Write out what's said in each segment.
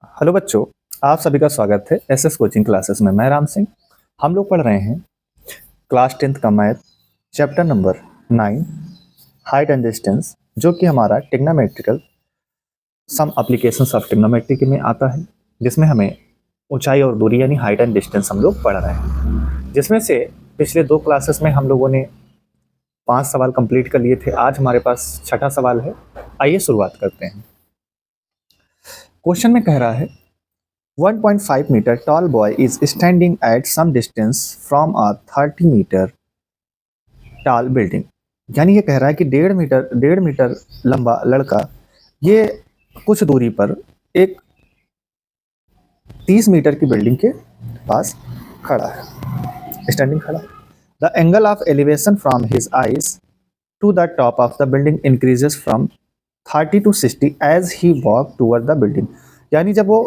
Hello बच्चों, आप सभी का स्वागत है एसएस कोचिंग क्लासेस में। मैं राम सिंह। हम लोग पढ़ रहे हैं क्लास 10th का math chapter number 9 height and distance, जो कि हमारा trigonometrical some applications of trigonometry में आता है, जिसमें हमें ऊंचाई और दूरी यानी हाइट एंड डिस्टेंस हम लोग पढ़ रहे हैं। जिसमें से पिछले 2 क्लासेस में हम लोगों ने 5 सवाल कंप्लीट कर लिए थे। आज हमारे पास छठा सवाल है। आइए शुरुआत करते हैं। क्वेश्चन में कह रहा है 1.5 meter tall boy is standing at some distance from a 30 meter tall building। यानी ये कह रहा है कि 1.5 मीटर लंबा लड़का ये कुछ दूरी पर एक 30 मीटर की बिल्डिंग के पास खड़ा है, स्टैंडिंग खड़ा। The angle of elevation from his eyes to the top of the building increases from 30 to 60 as he walk toward the building. यानी जब वो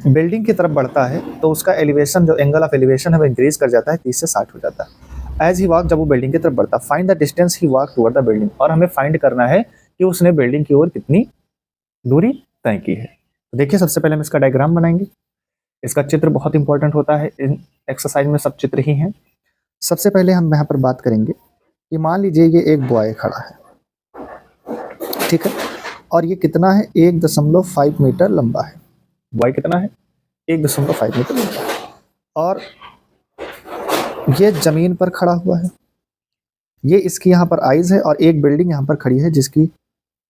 बिल्डिंग की तरफ बढ़ता है तो उसका एलिवेशन, जो एंगल ऑफ एलिवेशन है, वो इंक्रीज कर जाता है, 30 से 60 हो जाता है। एज ही वॉक, जब वो बिल्डिंग की तरफ बढ़ता है। Find the distance he walk toward the building, और हमें फाइंड करना है कि उसने बिल्डिंग की ओर कितनी दूरी तय की है। तो देखिए, सबसे पहले हम इसका डायग्राम बनाएंगे। इसका चित्र बहुत इंपॉर्टेंट होता है, इन एक्सरसाइज में सब चित्र ही हैं। सबसे पहले हम यहाँ पर बात करेंगे कि मान लीजिए ये एक बॉय खड़ा है, ठीक है, और ये कितना है, 1.5 मीटर लंबा है। बॉय कितना है, 1.5 मीटर लंबा है, और ये जमीन पर खड़ा हुआ है। ये इसकी यहाँ पर आइज है, और एक बिल्डिंग यहाँ पर खड़ी है जिसकी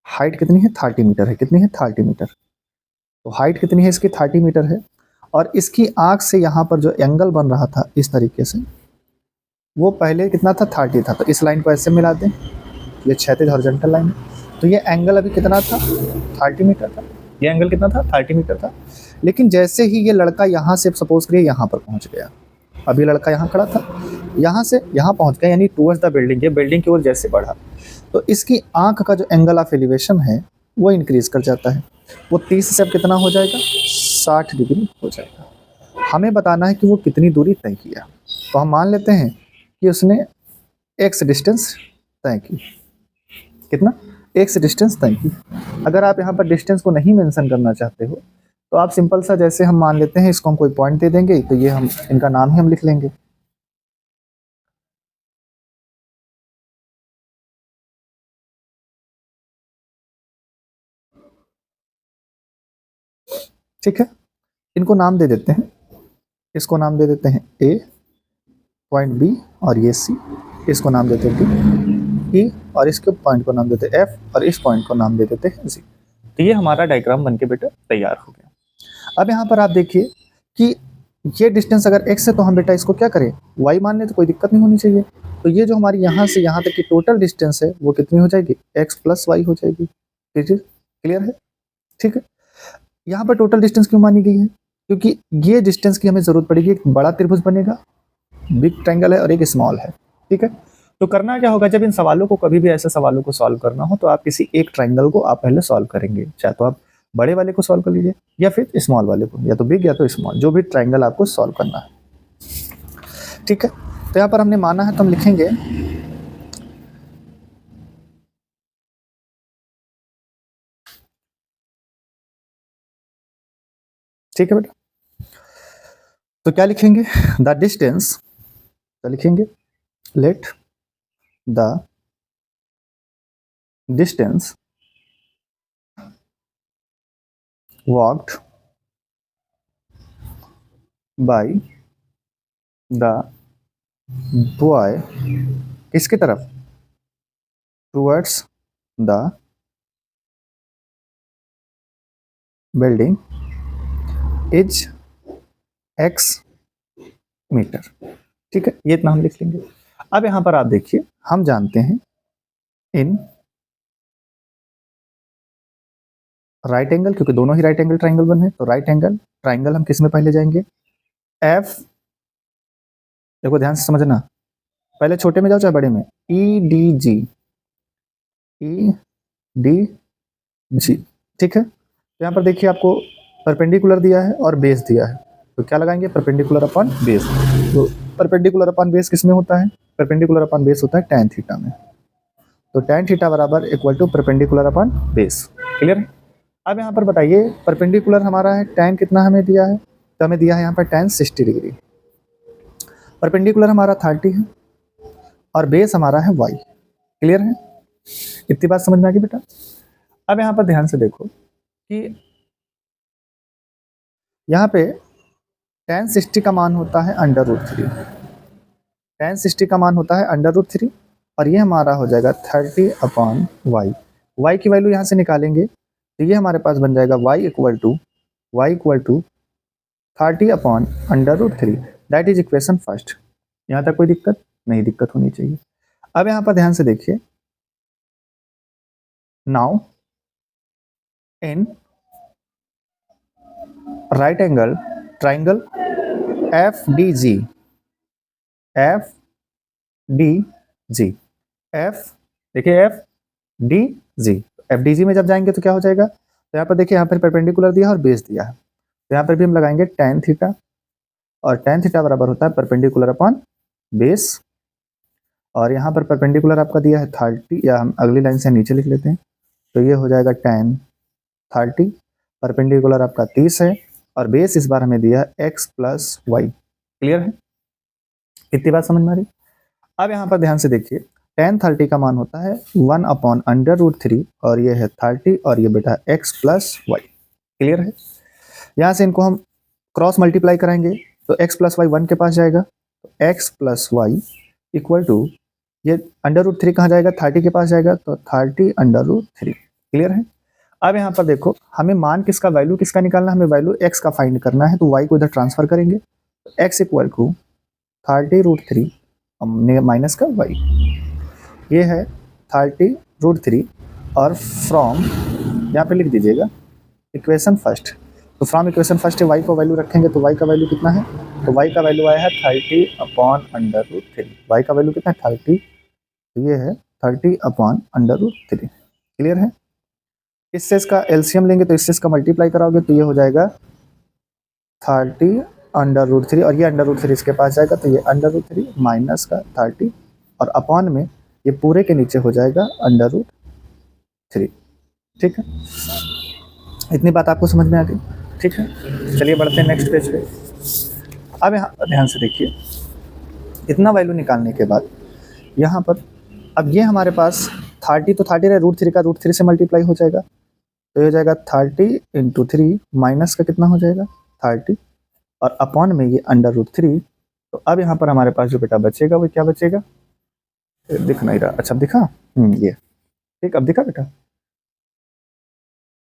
हाइट कितनी है, 30 मीटर है। कितनी है, 30 मीटर। तो हाइट कितनी है इसकी, 30 मीटर है। और इसकी आंख से यहाँ पर जो एंगल बन रहा था इस तरीके से, वो पहले कितना था, 30 था। तो इस लाइन को ऐसे मिला दें, ये क्षैतिज हॉरिजॉन्टल लाइन है। तो ये एंगल अभी कितना था, 30 मीटर था। ये एंगल कितना था, 30 मीटर था। लेकिन जैसे ही ये लड़का यहाँ से, सपोज करिए, यहाँ पर पहुँच गया, अभी लड़का यहाँ खड़ा था, यहाँ से यहाँ पहुँच गया, यानी टूवर्ड्स द बिल्डिंग, ये बिल्डिंग की ओर जैसे बढ़ा, तो इसकी आंख का जो एंगल ऑफ एलिवेशन है वो इंक्रीज कर जाता है। वो 30 से अब कितना हो जाएगा, 60 डिग्री हो जाएगा। हमें बताना है कि वो कितनी दूरी तय किया। तो हम मान लेते हैं कि उसने एक्स डिस्टेंस तय की। कितना, एक्स डिस्टेंस तय की। अगर आप यहाँ पर डिस्टेंस को नहीं मेंशन करना चाहते हो तो आप सिंपल सा, जैसे हम मान लेते हैं, इसको हम कोई पॉइंट दे देंगे, तो ये हम इनका नाम ही हम लिख लेंगे। ठीक है, इनको नाम दे देते हैं। इसको नाम दे देते हैं ए, पॉइंट बी, और ये सी। इसको नाम देते हैं डी, ई, और इसके पॉइंट को नाम देते हैं एफ, और इस पॉइंट को नाम दे देते हैं जी। तो ये हमारा डायग्राम बनके बेटा तैयार हो गया। अब यहाँ पर आप देखिए कि ये डिस्टेंस अगर x है तो हम बेटा इसको क्या करें, y मान लें, तो कोई दिक्कत नहीं होनी चाहिए। तो ये जो हमारी यहाँ से यहाँ तक की टोटल डिस्टेंस है वो कितनी हो जाएगी, x + y हो जाएगी। क्लियर है, ठीक है। यहाँ पर टोटल डिस्टेंस क्यों मानी गई है, क्योंकि ये डिस्टेंस की हमें जरूरत पड़ेगी। एक बड़ा त्रिभुज बनेगा, बिग ट्रायंगल है, और एक स्मॉल है, ठीक है। तो करना क्या होगा, जब इन सवालों को, कभी भी ऐसे सवालों को सॉल्व करना हो, तो आप किसी एक ट्रायंगल को आप पहले सॉल्व करेंगे। चाहे तो आप बड़े वाले को सॉल्व कर लीजिए, या फिर स्मॉल वाले को, या तो बिग या तो स्मॉल, जो भी ट्रायंगल आपको सॉल्व करना है, ठीक है। तो यहाँ पर हमने माना है तो हम लिखेंगे ठीक है बेटा। तो क्या लिखेंगे, द डिस्टेंस, तो लिखेंगे let the distance walked by the boy, किसकी तरफ, towards the building is x metre, ठीक है। ये इतना हम लिख लेंगे। अब यहाँ पर आप देखिए, हम जानते हैं इन राइट एंगल, क्योंकि दोनों ही राइट एंगल ट्राइंगल बने, तो राइट एंगल ट्राइंगल हम किस में पहले जाएंगे, एफ। देखो ध्यान से समझना, पहले छोटे में जाओ चाहे बड़े में, E D G, E D G, ठीक है। तो यहाँ पर देखिए आपको परपेंडिकुलर दिया है और बेस दिया है, तो क्या लगाएंगे, परपेंडिकुलर अपॉन बेस। तो परपेंडिकुलर अपॉन बेस किस में होता है, परपेंडिकुलर अपॉन बेस होता है tan थीटा में। तो tan थीटा बराबर equal to perpendicular upon base. Clear है। अब यहाँ पर बताइए परपेंडिकुलर हमारा है tan कितना हमें दिया है, तो हमें दिया है यहाँ पर tan 60 डिग्री। परपेंडिकुलर हमारा 30 है और बेस हमारा है y। क्लियर है, इतनी बात समझ में आ गई बेटा। अब यहाँ पर ध्यान से देखो कि यहाँ पे tan 60 का मान होता है √3, tan 60 का मान होता है √3 और ये हमारा हो जाएगा 30/y। y की वैल्यू यहाँ से निकालेंगे तो ये हमारे पास बन जाएगा y equal to 30/√3, that is equation first. यहाँ तक कोई दिक्कत नहीं, दिक्कत होनी चाहिए। अब यहाँ पर ध्यान से देखिए, now in right angle triangle FDG, देखिए FDG, FDG में जब जाएंगे तो क्या हो जाएगा, तो यहाँ पर देखिए यहाँ पर परपेंडिकुलर दिया है और बेस दिया है, तो यहाँ पर भी हम लगाएंगे tan थीटा, और tan थीटा बराबर होता है परपेंडिकुलर अपॉन बेस, और यहाँ पर परपेंडिकुलर आपका दिया है 30, या हम अगली लाइन से नीचे लिख लेते हैं, तो ये हो जाएगा tan 30, परपेंडिकुलर आपका 30 है और बेस इस बार हमें दिया है x + y। क्लियर है, इतनी बात समझ में आ रही। अब यहाँ पर ध्यान से देखिए tan 30 का मान होता है 1/√3 और ये है 30 और ये बेटा x + y। क्लियर है, यहाँ से इनको हम क्रॉस मल्टीप्लाई कराएंगे तो x + y 1 के पास जाएगा, तो x + y इक्वल टू ये √3 कहाँ जाएगा, 30 के पास जाएगा, तो 30/3। क्लियर है। अब यहाँ पर देखो हमें मान किसका, वैल्यू किसका निकालना है, हमें वैल्यू x का फाइंड करना है, तो y को इधर ट्रांसफर करेंगे, तो x इक्वल टू 30√3 माइनस का y, ये है 30√3 और फ्रॉम यहाँ पे लिख दीजिएगा इक्वेशन फर्स्ट, तो फ्रॉम इक्वेशन फर्स्ट y को वैल्यू रखेंगे तो y का वैल्यू कितना है, तो y का वैल्यू आया है 30/√3, y का वैल्यू कितना है 30, तो ये है 30/√3। क्लियर है। इससे इसका एलसीएम लेंगे तो इससे इसका मल्टीप्लाई कराओगे तो ये हो जाएगा 30/√3 और ये √3 इसके पास जाएगा, तो ये √3 माइनस का 30 और अपॉन में ये पूरे के नीचे हो जाएगा √3। ठीक है, इतनी बात आपको समझ में आ गई। ठीक है, चलिए बढ़ते हैं नेक्स्ट पेज पे। अब यहाँ ध्यान से देखिए, इतना वैल्यू निकालने के बाद यहाँ पर अब ये हमारे पास 30 तो 30 है, √3 का √3 से मल्टीप्लाई हो जाएगा, तो ये हो जाएगा 30 × 3 माइनस का कितना हो जाएगा 30 और अपॉन में ये √3। तो अब यहाँ पर हमारे पास जो बेटा बचेगा वो क्या बचेगा, दिख नहीं रहा, अच्छा दिखा, ये ठीक, अब दिखा बेटा।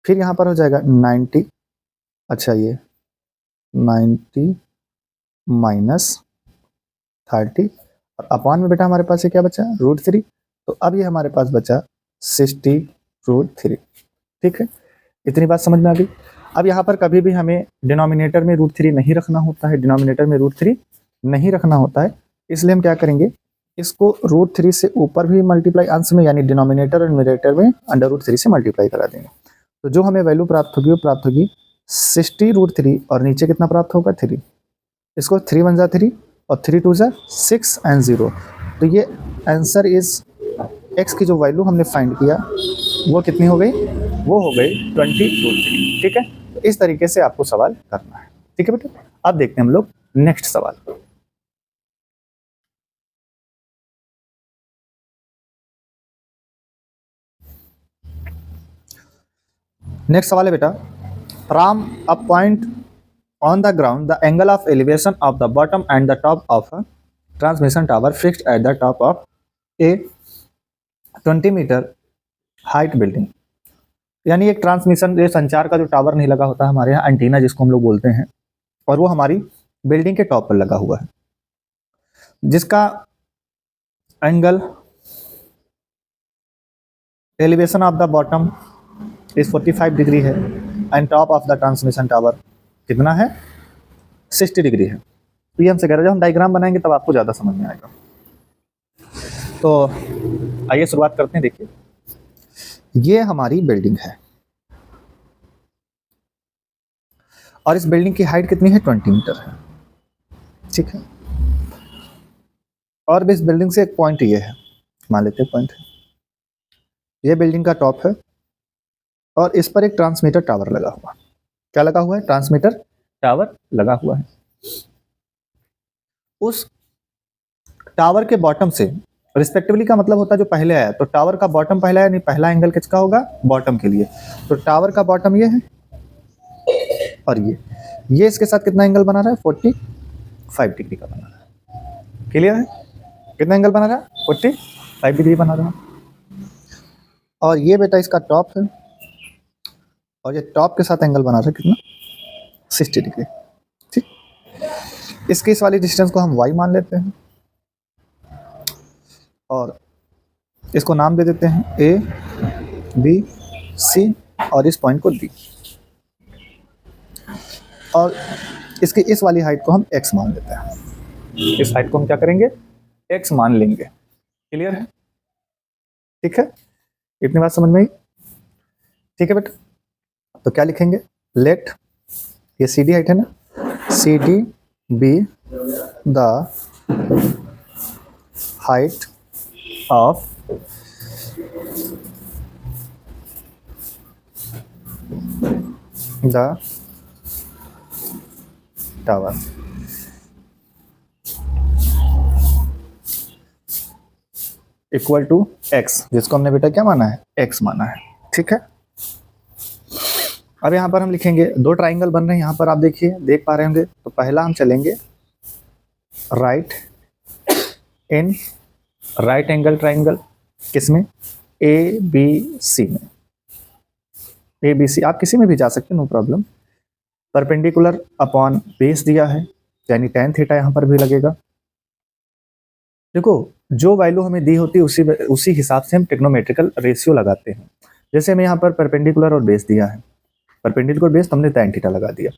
फिर यहाँ पर हो जाएगा 90, अच्छा ये 90 माइनस 30 और अपॉन में बेटा हमारे पास ये क्या बचा √3, तो अब ये हमारे पास बचा 60√3। ठीक है, इतनी बात समझ में आ गई। अब यहाँ पर कभी भी हमें डिनोमिनेटर में √3 नहीं रखना होता है, डिनोमिनेटर में √3 नहीं रखना होता है, इसलिए हम क्या करेंगे, इसको √3 से ऊपर भी मल्टीप्लाई अंश में, यानी डिनोमिनेटर और न्यूमरेटर में √3 से मल्टीप्लाई करा देंगे, तो जो हमें वैल्यू प्राप्त होगी वो प्राप्त होगी 60√3 और नीचे कितना प्राप्त होगा 3, इसको 3 × 1 = 3 और 3 × 2 = 6 and 0, तो ये आंसर इज x की जो वैल्यू हमने फाइंड किया वो कितनी हो गई, वो हो गई 20√3। ठीक है, तो इस तरीके से आपको सवाल करना है। ठीक है बेटा, अब देखते हैं हम लोग नेक्स्ट सवाल। नेक्स्ट सवाल है बेटा, from a point on the ground the angle of elevation of the bottom and the top of a transmission tower fixed at the top of a 20 metre height building, यानी एक transmission, ये संचार का जो tower नहीं लगा होता हमारे यहाँ, एंटीना जिसको हम लोग बोलते हैं, और वो हमारी बिल्डिंग के टॉप पर लगा हुआ है, जिसका angle elevation of the bottom is 45 degree है and top of the transmission tower कितना है 60 डिग्री है। तो ये हमसे कह रहे हैं, जब हम डायग्राम बनाएंगे तब आपको ज़्यादा समझ में आएगा। तो आइए शुरुआत करते हैं। देखिए ये हमारी बिल्डिंग है और इस बिल्डिंग की हाइट कितनी है 20 मीटर है। ठीक है, और इस बिल्डिंग से एक पॉइंट ये है, मान लेते हैं पॉइंट है, ये बिल्डिंग का टॉप है और इस पर एक ट्रांसमीटर टावर लगा हुआ। क्या लगा हुआ है? ट्रांसमीटर टावर लगा हुआ है। उस टावर के बॉटम से रिस्पेक्टिवली का मतलब होता है जो पहले आया, तो टावर का बॉटम पहला है, नहीं पहला एंगल किसका होगा? बॉटम के लिए। तो टावर का बॉटम ये है और ये इसके साथ कितना एंगल बना रहा है? 45 डिग्री का बना रहा है। क्लियर है? कितना एंगल बना रहा है? 45 डिग्री बना रहा है। और ये बेटा इसका टॉप है और ये टॉप के साथ एंगल बना रहा है कितना? 60 डिग्री। ठीक, इसके इस वाली डिस्टेंस को हम y मान लेते हैं और इसको नाम दे देते हैं A, B, C और इस पॉइंट को D। और इसकी इस वाली हाइट को हम x मान लेते हैं। इस हाइट को हम क्या करेंगे? x मान लेंगे। क्लियर है? ठीक है, इतनी बात समझ में आई? ठीक है बेटा, तो क्या लिखेंगे? लेट, ये CD हाइट है ना, CD be the height of the tower। Equal to x, जिसको हमने बेटा क्या माना है? x माना है। ठीक है, अब यहाँ पर हम लिखेंगे, दो ट्राइंगल बन रहे हैं यहाँ पर, आप देखिए, देख पा रहे होंगे। तो पहला हम चलेंगे right in right angle triangle, किसमें? ABC में। ABC आप किसी में भी जा सकते हैं, no problem. Perpendicular upon base दिया है, यानी tan थीटा यहाँ पर भी लगेगा। देखो, जो वैल्यू हमें दी होती है उसी हिसाब से हम ट्रिग्नोमेट्रिकल रेशियो लगाते हैं। जैसे हमें यहाँ पर परपेंडिकुलर और बेस दिया है, परपेंडिकुलर बेस तो हमने tan थीटा लगा दिया,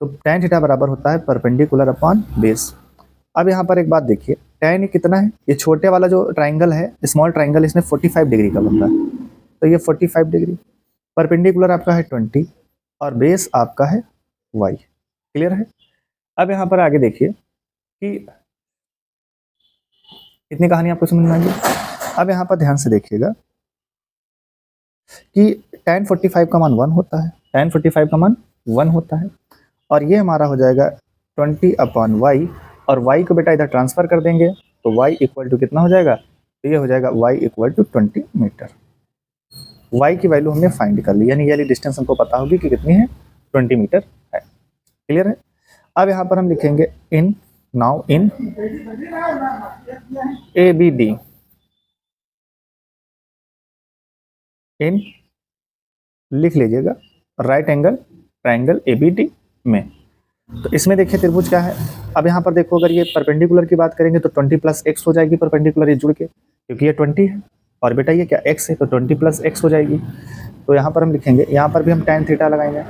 तो tan थीटा बराबर होता है परपेंडिकुलर अपॉन बेस। अब यहाँ पर एक बात देखिए, tan कितना है? ये छोटे वाला जो ट्राइंगल है, स्मॉल ट्राइंगल, इसमें 45 डिग्री का बन रहा है, तो ये 45 डिग्री। परपेंडिकुलर आपका है 20 और बेस आपका है y। क्लियर है? अब यहाँ पर आगे देखिए कि इतनी कहानी आपको समझ में आएगी। अब यहाँ पर ध्यान से देखिएगा कि tan 45 का मान 1 होता है, tan 45 का मान 1 होता है, और ये हमारा हो जाएगा 20 अपॉन y, और y को बेटा इधर ट्रांसफर कर देंगे तो y इक्वल टू कितना हो जाएगा? तो ये हो जाएगा y equal to 20 metre. y की वैल्यू हमने फाइंड कर ली, यानी ये वाली डिस्टेंस हमको पता होगी कि कितनी है? 20 मीटर है। क्लियर है? अब यहाँ पर हम लिखेंगे इन, नाउ इन ABD, इन लिख लीजिएगा राइट एंगल ट्राइंगल ABD में। तो इसमें देखिए त्रिभुज क्या है। अब यहाँ पर देखो, अगर ये परपेंडिकुलर की बात करेंगे तो 20 प्लस x हो जाएगी परपेंडिकुलर, ये जुड़ के, क्योंकि ये 20 है और बेटा ये क्या x है, तो 20 प्लस x हो जाएगी। तो यहाँ पर हम लिखेंगे, यहाँ पर भी हम tan थीटा लगाएंगे,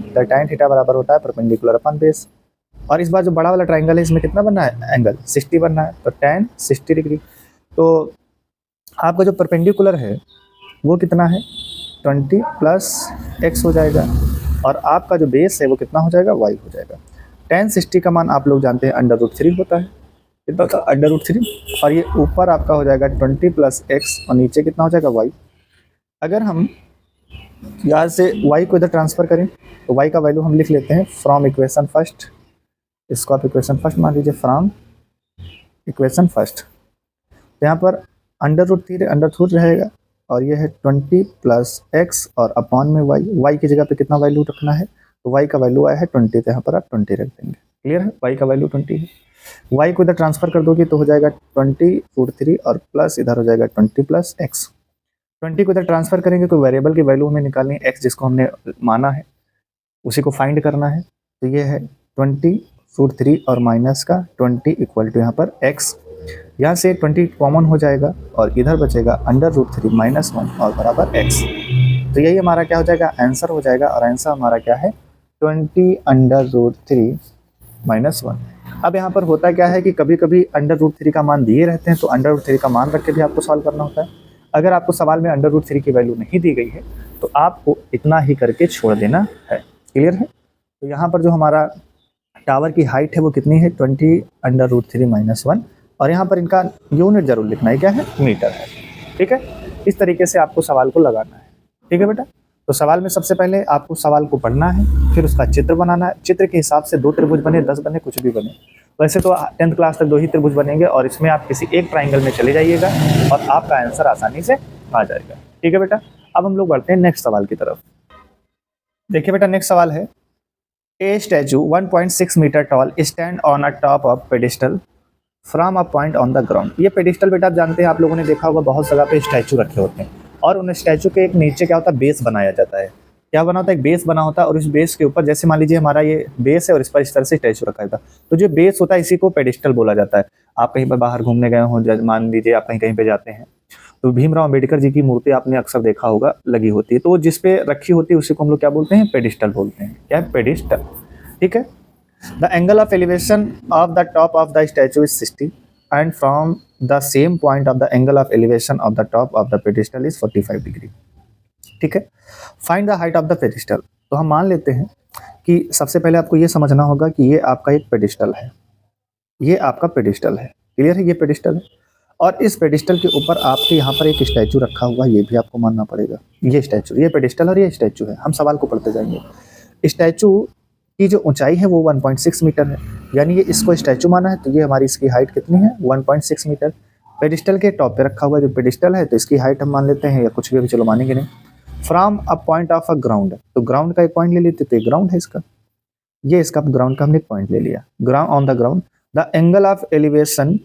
तो tan थीटा बराबर होता है परपेंडिकुलर अपॉन बेस। और इस बार जो बड़ा वाला ट्राइंगल है, इसमें कितना बनना है? एंगल 60 बनना है, तो tan 60 डिग्री। तो आपका जो परपेंडिकुलर है वो कितना है? 20 प्लस x हो जाएगा, और आपका जो बेस है वो कितना हो जाएगा? y हो जाएगा। tan 60 का मान आप लोग जानते हैं √3 होता है, कितना होता है? √3, और ये ऊपर आपका हो जाएगा 20 प्लस x और नीचे कितना हो जाएगा? y। अगर हम यहाँ से y को इधर ट्रांसफर करें तो y का वैल्यू हम लिख लेते हैं फ्रॉम इक्वेशन फर्स्ट, इसको आप इक्वेशन फर्स्ट मान लीजिए, फ्रॉम इक्वेशन फर्स्ट। यहाँ पर √3 रहेगा और ये है 20 प्लस x और अपॉन में y की जगह पे कितना वैल्यू रखना है? तो y का वैल्यू आया है 20, तो यहाँ पर आप 20 रख देंगे। क्लियर है? y का वैल्यू 20 है। y को इधर ट्रांसफर कर दोगे तो हो जाएगा 20√3 और प्लस इधर हो जाएगा 20 प्लस x। 20 को इधर ट्रांसफर करेंगे तो वेरिएबल की वैल्यू हमें निकालनी है, x जिसको हमने माना है उसी को फाइंड करना है। तो ये है 20√3 और माइनस का 20 इक्वल टू यहाँ पर x। यहाँ से 20 कॉमन हो जाएगा और इधर बचेगा √3 माइनस 1 और बराबर x। तो यही हमारा क्या हो जाएगा? आंसर हो जाएगा, और आंसर हमारा क्या है? 20 √3 माइनस 1। अब यहाँ पर होता क्या है कि कभी कभी √3 का मान दिए रहते हैं, तो √3 का मान रख के भी आपको सॉल्व करना होता है। अगर आपको सवाल में √3 की वैल्यू नहीं दी गई है तो आपको इतना ही करके छोड़ देना है। क्लियर है? तो यहाँ पर जो हमारा टावर की हाइट है वो कितनी है? 20 √3 माइनस 1, और यहाँ पर इनका यूनिट जरूर लिखना है, क्या है? मीटर है। ठीक है, इस तरीके से आपको सवाल को लगाना है। ठीक है बेटा, तो सवाल में सबसे पहले आपको सवाल को पढ़ना है, फिर उसका चित्र बनाना है। चित्र के हिसाब से 2 त्रिभुज बने, 10 बने, कुछ भी बने। वैसे तो 10th क्लास तक 2 ही त्रिभुज बनेंगे और इसमें आप किसी एक ट्राइंगल में चले जाइएगा और आपका आंसर आसानी से आ जाएगा। ठीक है बेटा, अब हम लोग बढ़ते हैं नेक्स्ट सवाल की तरफ। देखिए बेटा, नेक्स्ट सवाल है, a statue 1.6 metre tall stand on a top of pedestal from a point on the ground. ये पेडिस्टल बेटा आप जानते हैं, आप लोगों ने देखा होगा बहुत जगह पे स्टैचू रखे होते हैं और उन स्टैचू के एक नीचे क्या होता है, बेस बनाया जाता है। क्या बना होता है, एक बेस बना होता है और इस बेस के ऊपर, जैसे मान लीजिए हमारा ये बेस है और इस पर इस तरह से स्टैचू रखा था, तो जो बेस होता है इसी को पेडिस्टल बोला जाता है। आप कहीं पर बाहर घूमने गए हो, मान लीजिए आप कहीं कहीं पे जाते हैं, तो भीमराव अंबेडकर जी की मूर्ति आपने अक्सर देखा होगा लगी होती है, तो वो जिस पे रखी होती है उसी को हम लोग क्या बोलते हैं, पेडिस्टल बोलते हैं। क्या है, पेडिस्टल। ठीक है। The angle of elevation of the top of the statue is 60 and from the same point of the angle of elevation of the top of the pedestal is 45 degree. ठीक है। Find the height of the pedestal. तो हम मान लेते हैं कि सबसे पहले आपको ये समझना होगा कि ये आपका एक पेडिस्टल है, ये आपका पेडिस्टल है। क्लियर है, ये पेडिस्टल है और इस पेडिस्टल के ऊपर आपके यहाँ पर एक स्टैचू रखा हुआ है, ये भी आपको मानना पड़ेगा। ये स्टैचू, ये पेडिस्टल और ये स्टैचू है। हम सवाल को पढ़ते जाएंगे। स्टैचू की जो ऊंचाई है वो 1.6 मीटर है, यानी ये इसको स्टैचू माना है तो ये हमारी इसकी हाइट कितनी है, 1.6 मीटर। पेडिस्टल के टॉप पे रखा हुआ जो पेडिस्टल है तो इसकी हाइट हम मान लेते हैं, या कुछ भी अभी चलो मानेंगे नहीं। From a point of a ground, तो ग्राउंड का एक पॉइंट ले लेते, तो ग्राउंड है इसका, ये इसका ग्राउंड का हमने पॉइंट ले लिया। Ground on the ground the angle of elevation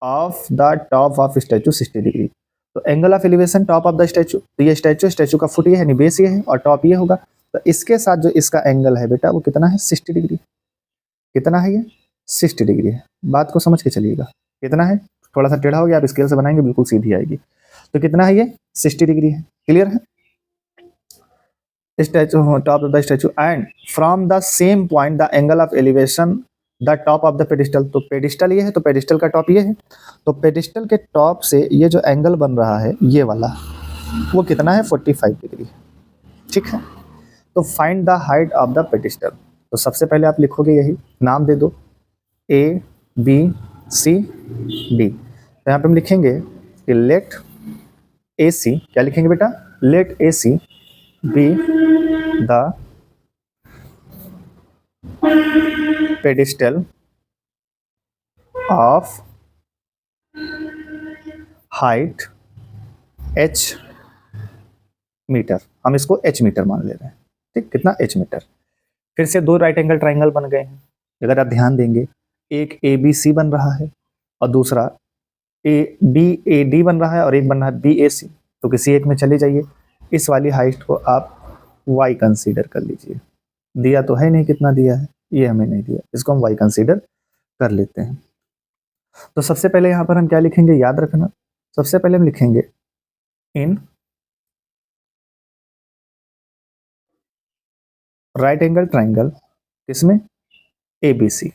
of the top of statue 60 degree. तो angle of elevation top of the statue, तो ये स्टैचू का फुट ये है, यानी बेस ये है और टॉप ये होगा, तो इसके साथ जो इसका एंगल है बेटा वो कितना है, 60 डिग्री। कितना है ये, 60 डिग्री है। बात को समझ के चलिएगा, कितना है, थोड़ा सा टेढ़ा हो गया, आप स्केल से बनाएंगे बिल्कुल सीधी आएगी। तो कितना है ये, 60 डिग्री है। क्लियर है। Statue, top of the statue and from the same point the angle of elevation the top of the pedestal. तो पेडिस्टल ये है तो पेडिस्टल का टॉप ये है, तो पेडिस्टल के टॉप से ये जो एंगल बन रहा है ये वाला, वो कितना है, 45 डिग्री। ठीक है। तो find the height of the pedestal. तो सबसे पहले आप लिखोगे यही, नाम दे दो ए बी सी डी। तो यहाँ पे हम लिखेंगे कि लेट ए सी, क्या लिखेंगे बेटा, let A C be the pedestal of height h metre. हम इसको h मीटर मान ले रहे हैं। ठीक, कितना, h मीटर। फिर से 2 राइट एंगल ट्राइंगल बन गए हैं। अगर आप ध्यान देंगे, एक ABC बन रहा है और दूसरा BAD बन रहा है और एक बन रहा है BAC। तो किसी एक में चले जाइए, इस वाली हाइट को आप y कंसीडर कर लीजिए। दिया तो है नहीं, कितना दिया है, ये हमें नहीं दिया, इसको हम y कंसीडर कर लेते हैं। तो सबसे पहले यहाँ पर हम क्या लिखेंगे, याद रखना, सबसे पहले हम लिखेंगे इन राइट एंगल ट्राइंगल, किसमें, ABC।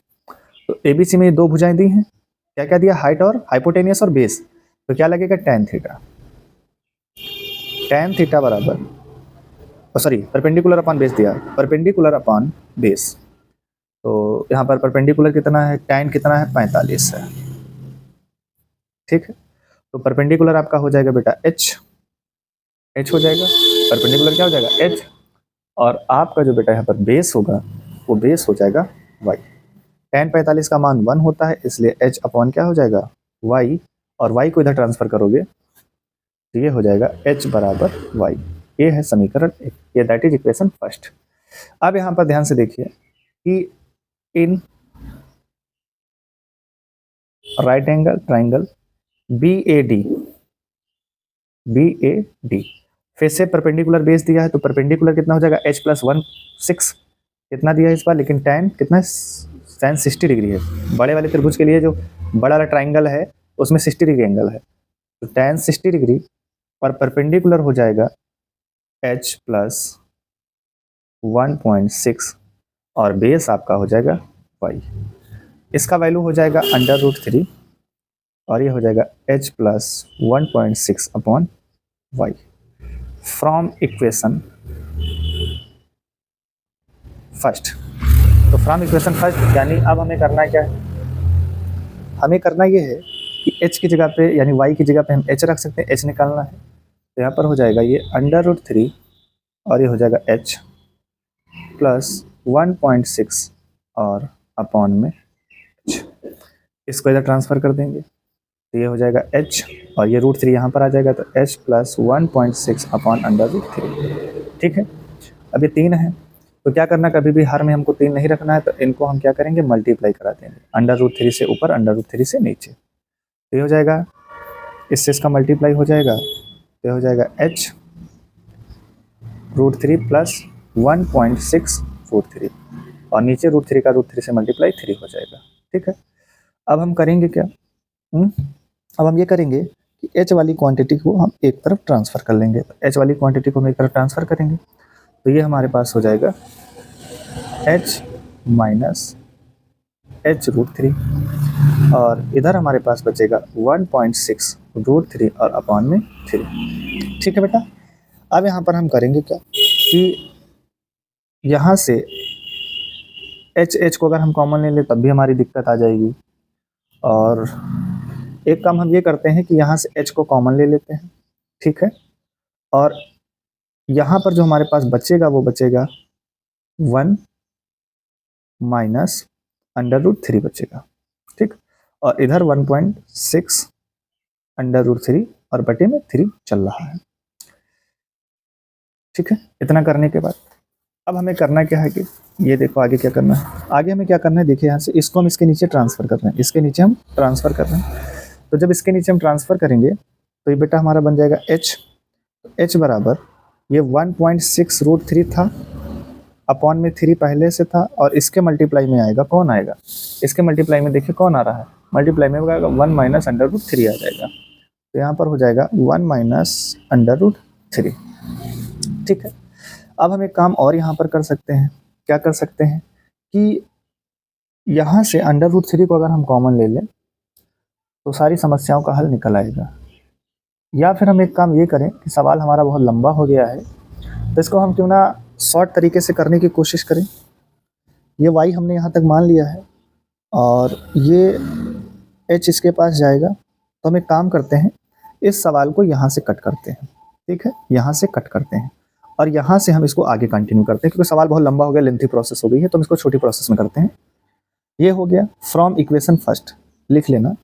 तो ABC में ये 2 भुजाएं दी हैं, क्या क्या दिया, हाइट और हाइपोटेनियस और बेस। तो क्या लगेगा, tan थीटा। tan थीटा बराबर, सॉरी परपेंडिकुलर अपॉन बेस दिया, परपेंडिकुलर अपॉन बेस। तो यहाँ पर परपेंडिकुलर कितना है, tan कितना है, 45 है। ठीक है। तो परपेंडिकुलर आपका हो जाएगा बेटा h हो जाएगा, परपेंडिकुलर क्या हो जाएगा, h, और आपका जो बेटा यहाँ पर बेस होगा वो बेस हो जाएगा y। tan 45 का मान 1 होता है, इसलिए h अपॉन क्या हो जाएगा, y, और y को इधर ट्रांसफर करोगे तो ये हो जाएगा h बराबर y। ये है समीकरण 1, ये दैट इज इक्वेशन फर्स्ट। अब यहाँ पर ध्यान से देखिए कि in right angle triangle BAD, फिर से परपेंडिकुलर बेस दिया है, तो परपेंडिकुलर कितना हो जाएगा, h + 1 6 कितना दिया है इस बार, लेकिन tan कितना है, tan 60 डिग्री है। बड़े वाले त्रिभुज के लिए जो बड़ा वाला ट्राइंगल है उसमें 60 डिग्री एंगल है, तो tan 60 डिग्री और परपेंडिकुलर हो जाएगा h + 1.6 और बेस आपका हो जाएगा y। इसका वैल्यू हो जाएगा √3 और ये हो जाएगा h + 1.6 upon y। From equation first, तो फ्रॉम इक्वेशन फर्स्ट यानी अब हमें करना क्या है, हमें करना ये है कि h की जगह पे यानी y की जगह पे हम h रख सकते हैं, h निकालना है। तो यहाँ पर हो जाएगा ये √3 और ये हो जाएगा h प्लस 1.6 और अपॉन में h। इसको इधर ट्रांसफ़र कर देंगे तो ये हो जाएगा h और ये √3 यहाँ पर आ जाएगा तो h प्लस 1.6 अपॉन √3। ठीक है, अब ये 3 है तो क्या करना, कभी भी हर में हमको 3 नहीं रखना है, तो इनको हम क्या करेंगे, मल्टीप्लाई करा देंगे, √3 से ऊपर √3 से नीचे। तो ये हो जाएगा, इससे इसका मल्टीप्लाई हो जाएगा तो ये हो जाएगा h √3 प्लस 1.6 √3 और नीचे √3 का √3 से मल्टीप्लाई 3 हो जाएगा। ठीक है, अब हम करेंगे क्या, अब हम ये करेंगे कि h वाली क्वांटिटी को हम एक तरफ ट्रांसफ़र कर लेंगे। तो h वाली क्वांटिटी को हम एक तरफ ट्रांसफ़र करेंगे तो ये हमारे पास हो जाएगा h माइनस h √3 और इधर हमारे पास बचेगा 1.6 √3 और अपॉन में 3। ठीक है बेटा, अब यहाँ पर हम करेंगे क्या कि यहाँ से h को अगर हम कॉमन ले लें तब भी हमारी दिक्कत आ जाएगी, और एक काम हम ये करते हैं कि यहाँ से h को कॉमन ले लेते हैं। ठीक है, और यहाँ पर जो हमारे पास बचेगा वो बचेगा 1 माइनस √3 बचेगा। ठीक, और इधर 1.6 √3 और बटे में 3 चल रहा है। ठीक है, इतना करने के बाद अब हमें करना क्या है कि ये देखो आगे क्या करना है, आगे हमें क्या करना है, देखिए यहाँ से इसको हम इसके नीचे ट्रांसफ़र कर रहे हैं, इसके नीचे हम ट्रांसफ़र कर रहे हैं। तो जब इसके नीचे हम ट्रांसफ़र करेंगे तो ये बेटा हमारा बन जाएगा h, तो h बराबर ये 1.6 √3 था, अपॉन में 3 पहले से था, और इसके मल्टीप्लाई में आएगा, कौन आएगा, इसके मल्टीप्लाई में देखिए कौन आ रहा है, मल्टीप्लाई में आएगा 1 माइनस √3 आ जाएगा। तो यहाँ पर हो जाएगा 1 माइनस √3। ठीक है, अब हम एक काम और यहाँ पर कर सकते हैं, क्या कर सकते हैं कि यहाँ से √3 को अगर हम कॉमन ले लें तो सारी समस्याओं का हल निकल आएगा, या फिर हम एक काम ये करें कि सवाल हमारा बहुत लंबा हो गया है तो इसको हम क्यों ना शॉर्ट तरीके से करने की कोशिश करें। ये y हमने यहाँ तक मान लिया है और ये h इसके पास जाएगा, तो हम एक काम करते हैं, इस सवाल को यहाँ से कट करते हैं। ठीक है, यहाँ से कट करते हैं और यहाँ से हम इसको आगे कंटिन्यू करते हैं, क्योंकि सवाल बहुत लंबा हो गया, लेंथी प्रोसेस हो गई है, तो हम इसको छोटी प्रोसेस में करते हैं। ये हो गया फ्रॉम इक्वेशन फर्स्ट, लिख लेना,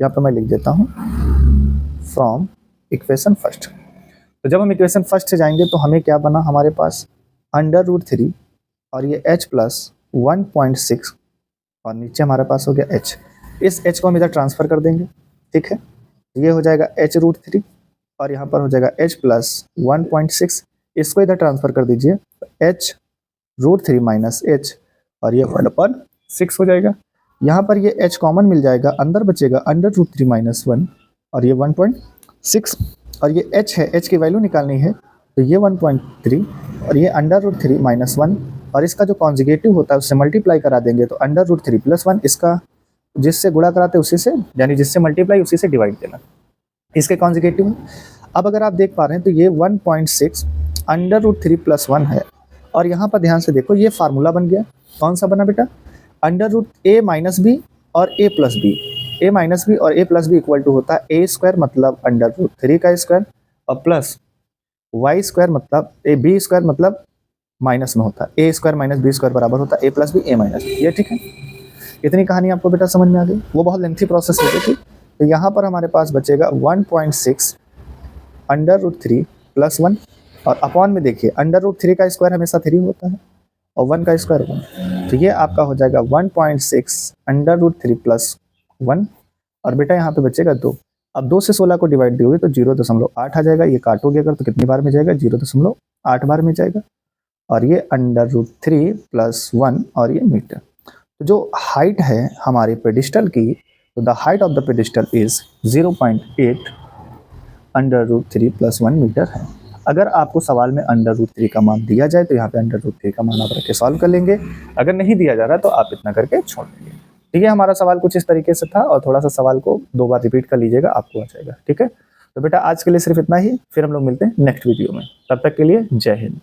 यहाँ पर मैं लिख देता हूँ फ्रॉम इक्वेशन फर्स्ट। तो जब हम इक्वेशन फर्स्ट से जाएंगे तो हमें क्या बना, हमारे पास √3 और ये h प्लस 1.6 और नीचे हमारे पास हो गया h। इस h को हम इधर ट्रांसफ़र कर देंगे। ठीक है, ये हो जाएगा h √3 और यहाँ पर हो जाएगा h प्लस 1.6, इसको इधर ट्रांसफ़र कर दीजिए तो h √3 माइनस h और ये 1/6 हो जाएगा। यहाँ पर ये h कॉमन मिल जाएगा, अंदर बचेगा √3 माइनस 1 और ये 1.6 और ये h है, h की वैल्यू निकालनी है तो ये 1.3 और ये √3 माइनस 1 और इसका जो कॉन्जुगेटिव होता है उससे मल्टीप्लाई करा देंगे तो √3 प्लस 1, इसका जिससे गुणा कराते उसी से, यानी जिससे मल्टीप्लाई उसी से डिवाइड देना, इसके कॉन्जुगेटिव। अब अगर आप देख पा रहे हैं तो ये 1.6 √3 प्लस 1 है और यहाँ पर ध्यान से देखो ये फार्मूला बन गया, कौन सा बना बेटा, √a माइनस बी और a plus B, a minus B और a plus B equal to होता है a स्क्वायर मतलब √3 का स्क्वायर और प्लस y स्क्वायर मतलब b स्क्वायर मतलब माइनस में होता है a square minus b square बराबर होता है a plus B a minus B. ये ठीक है, इतनी कहानी आपको बेटा समझ में आ गई, वो बहुत लेंथी प्रोसेस हो गई थी। तो यहाँ पर हमारे पास बचेगा 1.6 √3 प्लस 1 और अपॉन में देखिए √3 का स्क्वायर हमेशा 3 होता है और 1 का स्क्वायर 1, तो ये आपका हो जाएगा 1.6 √3 प्लस 1 और बेटा यहाँ पे बचेगा 2। अब 2 से 16 को डिवाइड दोगे तो 0.8 आ जाएगा, ये काटोगे अगर तो कितनी बार में जाएगा, 0.8 बार में जाएगा और ये √3 प्लस 1 और ये मीटर। तो जो हाइट है हमारे पेडिस्टल की, तो the height of the pedestal is 0.8 √3 plus 1 metre है। अगर आपको सवाल में √3 का मान दिया जाए तो यहाँ पे √3 का मान आप रख के सॉल्व कर लेंगे, अगर नहीं दिया जा रहा तो आप इतना करके छोड़ देंगे। ठीक है, हमारा सवाल कुछ इस तरीके से था और थोड़ा सा सवाल को 2 बार रिपीट कर लीजिएगा, आपको आ जाएगा। ठीक है, तो बेटा आज के लिए सिर्फ इतना ही, फिर हम लोग मिलते हैं नेक्स्ट वीडियो में, तब तक के लिए जय हिंद।